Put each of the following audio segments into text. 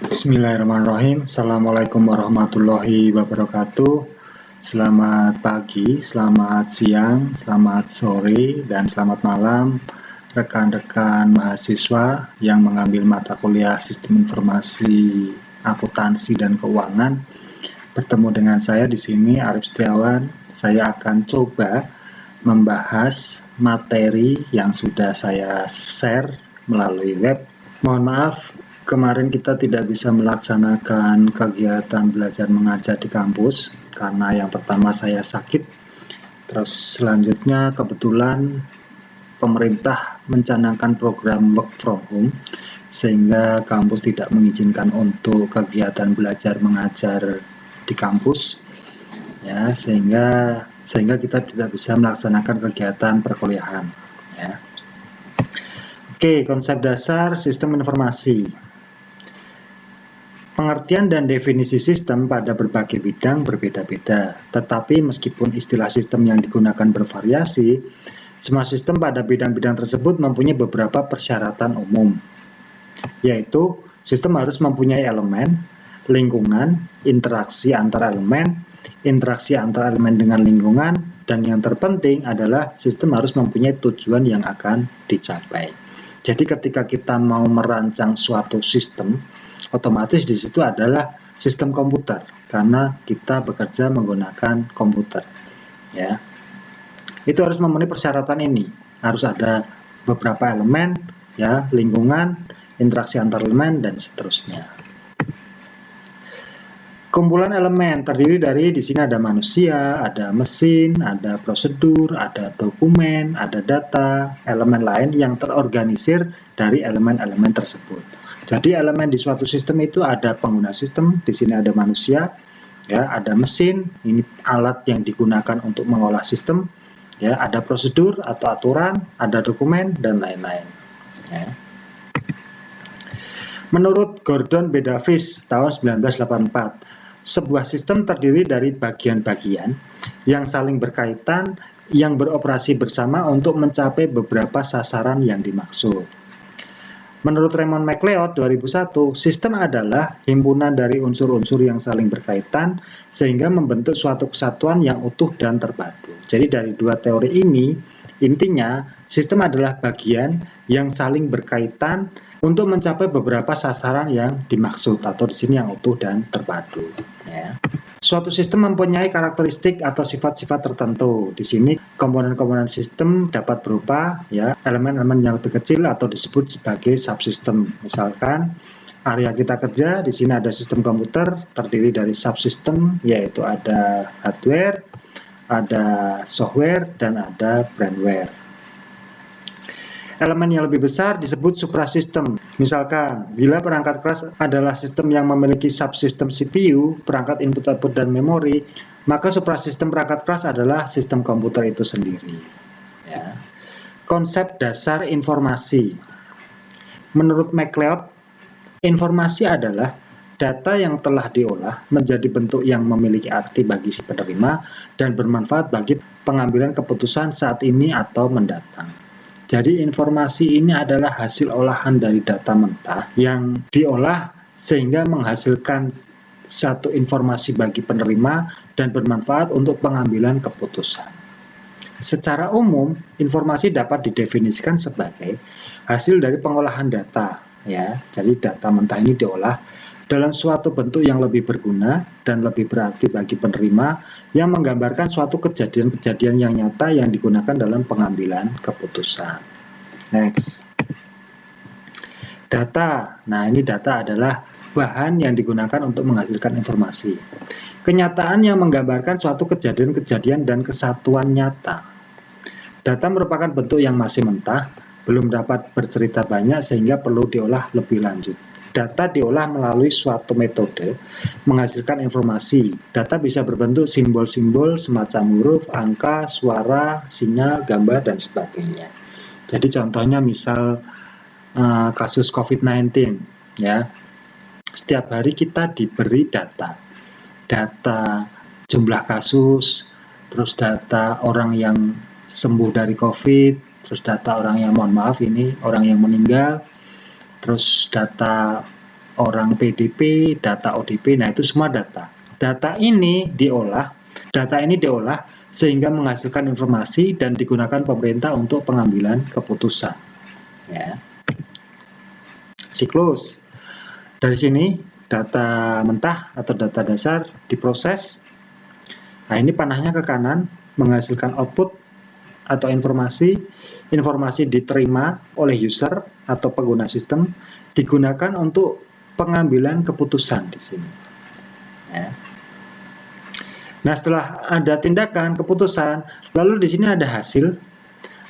Bismillahirrahmanirrahim. Assalamualaikum warahmatullahi wabarakatuh. Selamat pagi, selamat siang, selamat sore, dan selamat malam rekan-rekan mahasiswa yang mengambil mata kuliah Sistem Informasi, Akuntansi, dan Keuangan. Bertemu dengan saya di sini, Arif Setiawan. Saya akan coba membahas materi yang sudah saya share melalui web. Mohon maaf, kemarin kita tidak bisa melaksanakan kegiatan belajar mengajar di kampus karena yang pertama saya sakit. Terus selanjutnya kebetulan pemerintah mencanangkan program work from home sehingga kampus tidak mengizinkan untuk kegiatan belajar mengajar di kampus. Ya, sehingga kita tidak bisa melaksanakan kegiatan perkuliahan. Ya. Oke, konsep dasar sistem informasi. Pengertian dan definisi sistem pada berbagai bidang berbeda-beda, tetapi meskipun istilah sistem yang digunakan bervariasi, semua sistem pada bidang-bidang tersebut mempunyai beberapa persyaratan umum, yaitu sistem harus mempunyai elemen, lingkungan, interaksi antar elemen dengan lingkungan, dan yang terpenting adalah sistem harus mempunyai tujuan yang akan dicapai. Jadi ketika kita mau merancang suatu sistem, otomatis di situ adalah sistem komputer karena kita bekerja menggunakan komputer. Ya, itu harus memenuhi persyaratan ini. Harus ada beberapa elemen, ya, lingkungan, interaksi antar elemen, dan seterusnya. Kumpulan elemen terdiri dari di sini ada manusia, ada mesin, ada prosedur, ada dokumen, ada data, elemen lain yang terorganisir dari elemen-elemen tersebut. Jadi elemen di suatu sistem itu ada pengguna sistem, di sini ada manusia, ya, ada mesin, ini alat yang digunakan untuk mengolah sistem, ya, ada prosedur atau aturan, ada dokumen, dan lain-lain. Ya. Menurut Gordon B. Davis tahun 1984, sebuah sistem terdiri dari bagian-bagian yang saling berkaitan yang beroperasi bersama untuk mencapai beberapa sasaran yang dimaksud. Menurut Raymond McLeod 2001, sistem adalah himpunan dari unsur-unsur yang saling berkaitan sehingga membentuk suatu kesatuan yang utuh dan terpadu. Jadi dari dua teori ini, intinya sistem adalah bagian yang saling berkaitan untuk mencapai beberapa sasaran yang dimaksud atau di sini yang utuh dan terpadu. Ya. Suatu sistem mempunyai karakteristik atau sifat-sifat tertentu. Di sini komponen-komponen sistem dapat berupa, ya, elemen-elemen yang lebih kecil atau disebut sebagai subsistem. Misalkan area kita kerja, di sini ada sistem komputer terdiri dari subsistem, yaitu ada hardware, ada software, dan ada brandware. Elemen yang lebih besar disebut suprasistem. Misalkan, bila perangkat keras adalah sistem yang memiliki subsistem CPU, perangkat input-output dan memori, maka suprasistem perangkat keras adalah sistem komputer itu sendiri. Ya. Konsep dasar informasi. Menurut McLeod, informasi adalah data yang telah diolah menjadi bentuk yang memiliki arti bagi si penerima dan bermanfaat bagi pengambilan keputusan saat ini atau mendatang. Jadi informasi ini adalah hasil olahan dari data mentah yang diolah sehingga menghasilkan satu informasi bagi penerima dan bermanfaat untuk pengambilan keputusan. Secara umum, informasi dapat didefinisikan sebagai hasil dari pengolahan data. Ya, jadi data mentah ini diolah dalam suatu bentuk yang lebih berguna dan lebih berarti bagi penerima yang menggambarkan suatu kejadian-kejadian yang nyata yang digunakan dalam pengambilan keputusan. Next. Data. Nah, ini data adalah bahan yang digunakan untuk menghasilkan informasi. Kenyataan yang menggambarkan suatu kejadian-kejadian dan kesatuan nyata. Data merupakan bentuk yang masih mentah, belum dapat bercerita banyak sehingga perlu diolah lebih lanjut. Data diolah melalui suatu metode menghasilkan informasi. Data bisa berbentuk simbol-simbol semacam huruf, angka, suara, sinyal, gambar, dan sebagainya. Jadi contohnya misal kasus COVID-19, ya. Setiap hari kita diberi data jumlah kasus, terus data orang yang sembuh dari COVID, terus data orang yang, mohon maaf ini, orang yang meninggal, terus data orang PDP, data ODP, nah itu semua data. Data ini diolah sehingga menghasilkan informasi dan digunakan pemerintah untuk pengambilan keputusan. Ya. Siklus. Dari sini data mentah atau data dasar diproses. Nah, ini panahnya ke kanan menghasilkan output atau informasi. Informasi diterima oleh user atau pengguna sistem, digunakan untuk pengambilan keputusan di sini. Ya. Nah, setelah ada tindakan keputusan, lalu di sini ada hasil,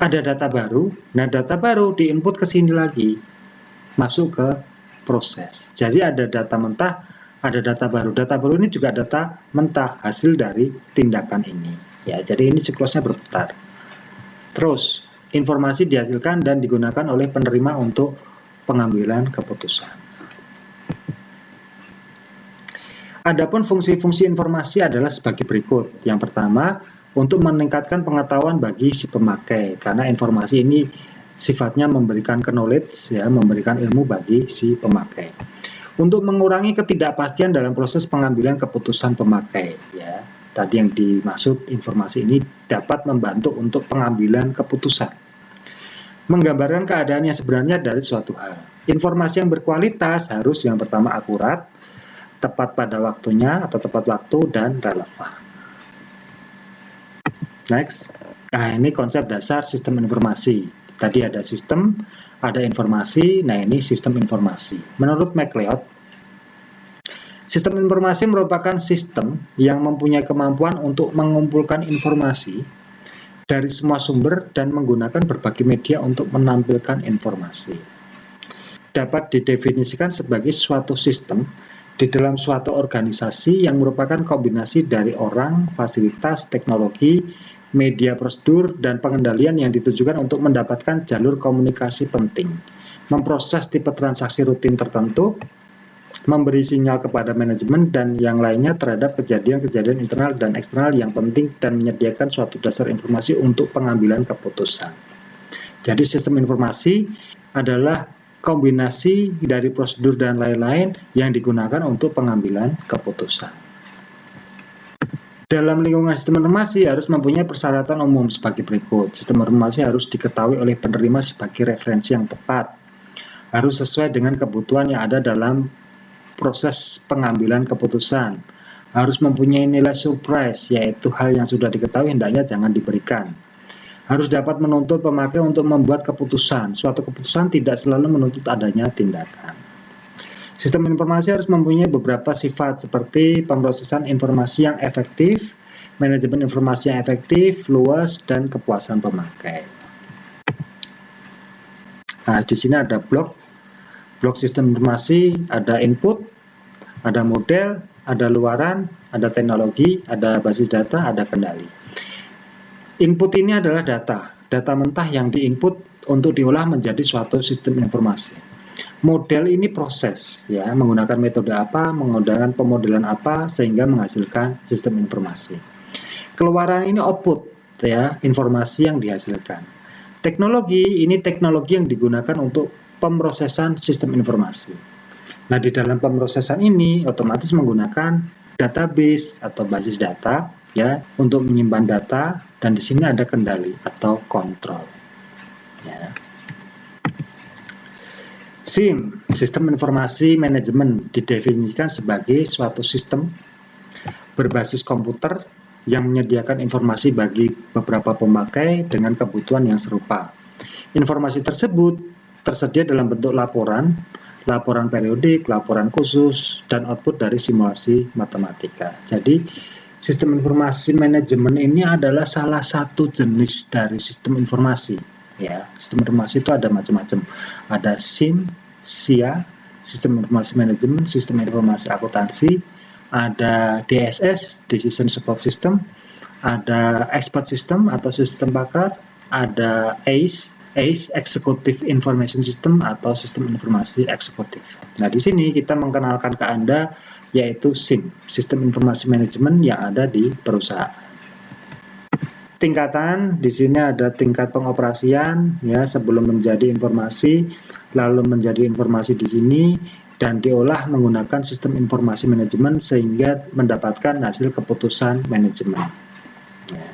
ada data baru. Nah, data baru diinput ke sini lagi, masuk ke proses. Jadi ada data mentah, ada data baru. Data baru ini juga data mentah, hasil dari tindakan ini. Ya, jadi ini siklusnya berputar. Terus, informasi dihasilkan dan digunakan oleh penerima untuk pengambilan keputusan. Adapun fungsi-fungsi informasi adalah sebagai berikut. Yang pertama, untuk meningkatkan pengetahuan bagi si pemakai, karena informasi ini sifatnya memberikan knowledge, ya, memberikan ilmu bagi si pemakai. Untuk mengurangi ketidakpastian dalam proses pengambilan keputusan pemakai, ya. Tadi yang dimaksud informasi ini dapat membantu untuk pengambilan keputusan. Menggambarkan keadaan yang sebenarnya dari suatu hal. Informasi yang berkualitas harus yang pertama akurat, tepat pada waktunya atau tepat waktu, dan relevan. Next. Nah, ini konsep dasar sistem informasi. Tadi ada sistem, ada informasi. Nah, ini sistem informasi. Menurut MacLeod, sistem informasi merupakan sistem yang mempunyai kemampuan untuk mengumpulkan informasi dari semua sumber dan menggunakan berbagai media untuk menampilkan informasi. Dapat didefinisikan sebagai suatu sistem di dalam suatu organisasi yang merupakan kombinasi dari orang, fasilitas, teknologi, media prosedur, dan pengendalian yang ditujukan untuk mendapatkan jalur komunikasi penting, memproses tipe transaksi rutin tertentu, memberi sinyal kepada manajemen dan yang lainnya terhadap kejadian-kejadian internal dan eksternal yang penting, dan menyediakan suatu dasar informasi untuk pengambilan keputusan. Jadi sistem informasi adalah kombinasi dari prosedur dan lain-lain yang digunakan untuk pengambilan keputusan. Dalam lingkungan sistem informasi harus mempunyai persyaratan umum sebagai berikut. Sistem informasi harus diketahui oleh penerima sebagai referensi yang tepat. Harus sesuai dengan kebutuhan yang ada dalam proses pengambilan keputusan. Harus mempunyai nilai surprise, yaitu hal yang sudah diketahui hendaknya jangan diberikan. Harus dapat menuntut pemakai untuk membuat keputusan. Suatu keputusan tidak selalu menuntut adanya tindakan. Sistem informasi harus mempunyai beberapa sifat seperti pemrosesan informasi yang efektif, manajemen informasi yang efektif, luas, dan kepuasan pemakai. Nah, di sini ada blok sistem informasi, ada input, ada model, ada luaran, ada teknologi, ada basis data, ada kendali. Input ini adalah data mentah yang diinput untuk diolah menjadi suatu sistem informasi. Model ini proses, ya, menggunakan metode apa, menggunakan pemodelan apa sehingga menghasilkan sistem informasi. Keluaran ini output, ya, informasi yang dihasilkan. Teknologi ini teknologi yang digunakan untuk pemrosesan sistem informasi. Nah, di dalam pemrosesan ini otomatis menggunakan database atau basis data, ya, untuk menyimpan data, dan di sini ada kendali atau kontrol. Ya. SIM, Sistem Informasi Manajemen, didefinisikan sebagai suatu sistem berbasis komputer yang menyediakan informasi bagi beberapa pemakai dengan kebutuhan yang serupa. Informasi tersebut tersedia dalam bentuk laporan periodik, laporan khusus, dan output dari simulasi matematika. Jadi, sistem informasi manajemen ini adalah salah satu jenis dari sistem informasi. Ya, sistem informasi itu ada macam-macam. Ada SIM, SIA, sistem informasi manajemen, sistem informasi akuntansi, ada DSS, Decision Support System, ada Expert System atau sistem pakar, ada ACE, Executive Information System atau sistem informasi eksekutif. Nah, di sini kita mengenalkan ke Anda yaitu SIM, Sistem Informasi Manajemen yang ada di perusahaan. tingkatan. Di sini ada tingkat pengoperasian ya, sebelum menjadi informasi, lalu menjadi informasi di sini dan diolah menggunakan sistem informasi manajemen sehingga mendapatkan hasil keputusan manajemen. Ya.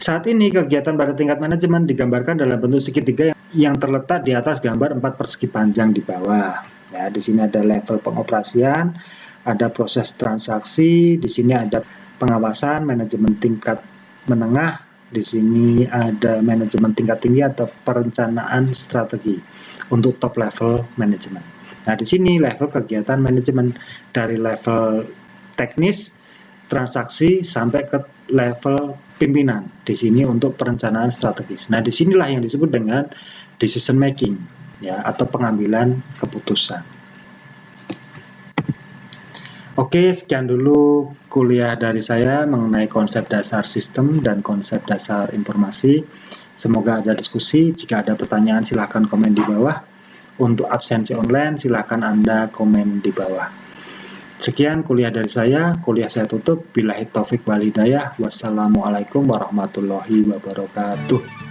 Saat ini kegiatan pada tingkat manajemen digambarkan dalam bentuk segitiga yang terletak di atas gambar 4 persegi panjang di bawah. Ya, di sini ada level pengoperasian, ada proses transaksi, di sini ada pengawasan, manajemen tingkat menengah, di sini ada manajemen tingkat tinggi atau perencanaan strategi untuk top level manajemen. Nah, di sini level kegiatan manajemen dari level teknis, transaksi sampai ke level pimpinan. Di sini untuk perencanaan strategis. Nah, disinilah yang disebut dengan decision making, ya, atau pengambilan keputusan. Oke, sekian dulu kuliah dari saya mengenai konsep dasar sistem dan konsep dasar informasi. Semoga ada diskusi. Jika ada pertanyaan, silakan komen di bawah. Untuk absensi online, silakan Anda komen di bawah. Sekian kuliah dari saya. Kuliah saya tutup. Billahi taufik wal hidayah. Wassalamualaikum warahmatullahi wabarakatuh.